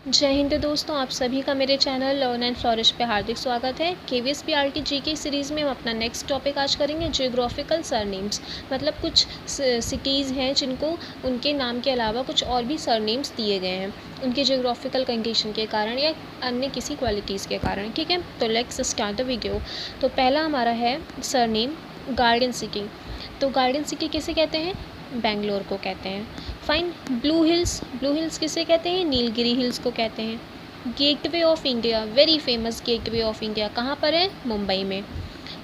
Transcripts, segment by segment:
जय हिंद दोस्तों, आप सभी का मेरे चैनल लर्न एंड फ्लोरिश पे हार्दिक स्वागत है। केवीएस पीआरटी जीके सीरीज़ में हम अपना नेक्स्ट टॉपिक आज करेंगे जियोग्राफिकल सरनेम्स। मतलब कुछ सिटीज़ हैं जिनको उनके नाम के अलावा कुछ और भी सरनेम्स दिए गए हैं उनके जियोग्राफिकल कंडीशन के कारण या अन्य किसी क्वालिटीज़ के कारण। ठीक है, तो लेट्स स्टार्ट द वीडियो। तो पहला हमारा है सरनेम गार्डन सिटी। तो गार्डन सिटी किसे कहते हैं? बेंगलोर को कहते हैं। फाइन। ब्लू हिल्स किसे कहते हैं? नीलगिरी हिल्स को कहते हैं। Gateway of India, very famous gateway of India कहाँ पर है? मुंबई में।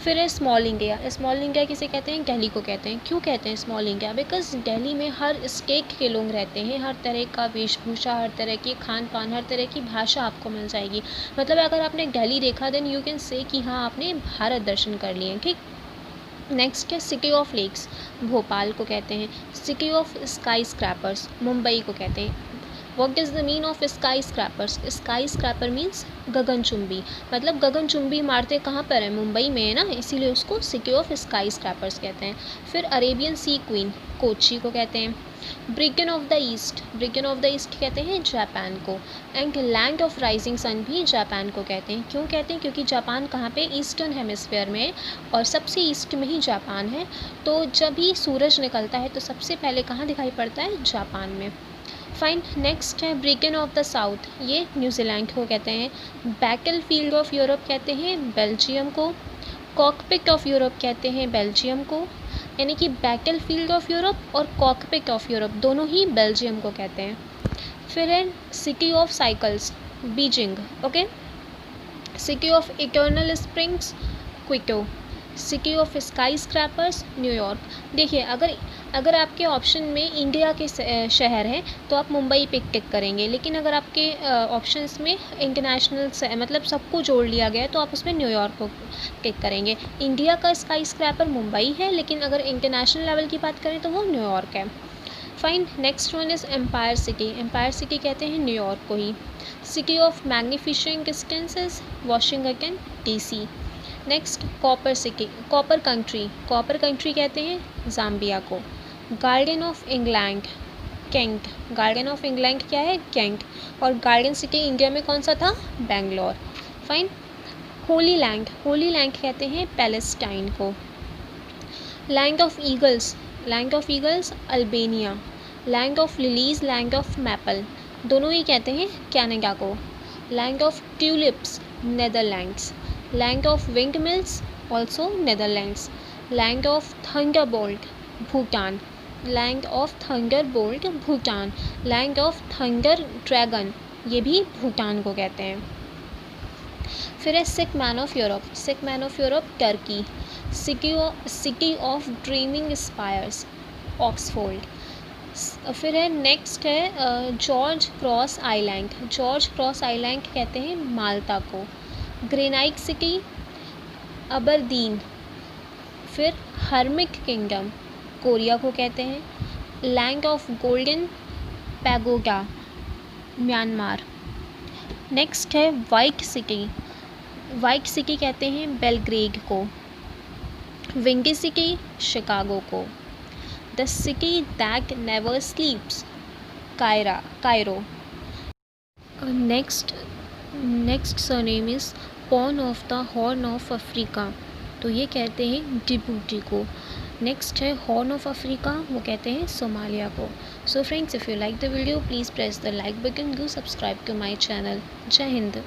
फिर है स्मॉल इंडिया किसे कहते हैं? दिल्ली को कहते हैं। क्यों कहते हैं स्मॉल इंडिया? बिकॉज दिल्ली में हर स्टेट के लोग रहते हैं, हर तरह का वेशभूषा, हर तरह की खान पान, हर तरह की भाषा आपको मिल जाएगी। मतलब अगर आपने दिल्ली देखा देन यू कैन से कि हाँ आपने भारत दर्शन कर लिए। ठीक। नेक्स्ट है सिटी ऑफ लेक्स, भोपाल को कहते हैं। City of skyscrapers, Mumbai को कहते हैं। What is the mean of skyscrapers? Skyscraper means गगनचुंबी। मतलब गगनचुंबी इमारतें कहाँ पर है? मुंबई में है ना, इसीलिए उसको सिटी ऑफ स्काई स्क्रैपर्स कहते हैं। फिर अरेबियन सी क्वीन, कोच्चि को कहते हैं। ब्रिगन ऑफ द ईस्ट कहते हैं जापान को। And land of rising sun भी जापान को कहते हैं। क्यों कहते हैं? क्योंकि जापान कहाँ पे? ईस्टर्न हेमिस्फीयर में है और सबसे ईस्ट में ही जापान है। तो जब भी सूरज निकलता है तो सबसे पहले कहाँ दिखाई पड़ता है? जापान में। फाइन। नेक्स्ट है ब्रिगन ऑफ द साउथ, ये न्यूजीलैंड को कहते हैं। बैटल फील्ड ऑफ यूरोप कहते हैं बेल्जियम को। कॉकपिट ऑफ यूरोप कहते हैं बेल्जियम को। यानी कि बैटल फील्ड ऑफ यूरोप और कॉकपिट ऑफ यूरोप दोनों ही बेल्जियम को कहते हैं। फिर है city of cycles, Beijing. Okay. City of eternal springs, Quito. City of sky scrapers, New York. देखिए, अगर आपके ऑप्शन में इंडिया के शहर हैं तो आप मुंबई पिक टिक करेंगे, लेकिन अगर आपके ऑप्शंस में इंटरनेशनल मतलब सबको जोड़ लिया गया है तो आप उसमें न्यूयॉर्क को टिक करेंगे। इंडिया का स्काई स्क्रैपर मुंबई है, लेकिन अगर इंटरनेशनल लेवल की बात करें तो वो न्यूयॉर्क है। Fine. Next one is empire city कहते हैं न्यूयॉर्क को ही। City of magnificent distances, Washington DC. Next copper country कहते हैं जाम्बिया को। Garden of England, Kent. Garden of England क्या है? कैंट। और गार्डन सिटी इंडिया में कौन सा था? बेंगलोर। फाइन। होली लैंड कहते हैं पैलेस्टाइन को। Land of eagles Albania. Land of lilies, land of maple, दोनों ही कहते हैं कनाडा को। Land of tulips, Netherlands. Land of wind mills, also Netherlands. Land of Thunderbolt, Bhutan. Land of Thunderbolt, Bhutan. Land of thunder dragon, ये भी भूटान को कहते हैं। फिर है सिक man of Europe, Turkey. City of dreaming spires, Oxford. फिर है नेक्स्ट है जॉर्ज क्रॉस आइलैंड कहते हैं माल्टा को। Granite city, Aberdeen. फिर हर्मिट किंगडम, कोरिया को कहते हैं। Land of golden pagoda, Myanmar. Next है वाइट सिटी कहते हैं बेलग्रेड को। विंडी सिटी, शिकागो को। The city that never स्लीप्स, Cairo. Next surname is porn of the horn of Africa, तो ये कहते हैं डिबूटी को। नेक्स्ट है हॉर्न ऑफ अफ्रीका, वो कहते हैं सोमालिया को। So friends, if you like the video please press the like button, do subscribe to my channel. जय हिंद।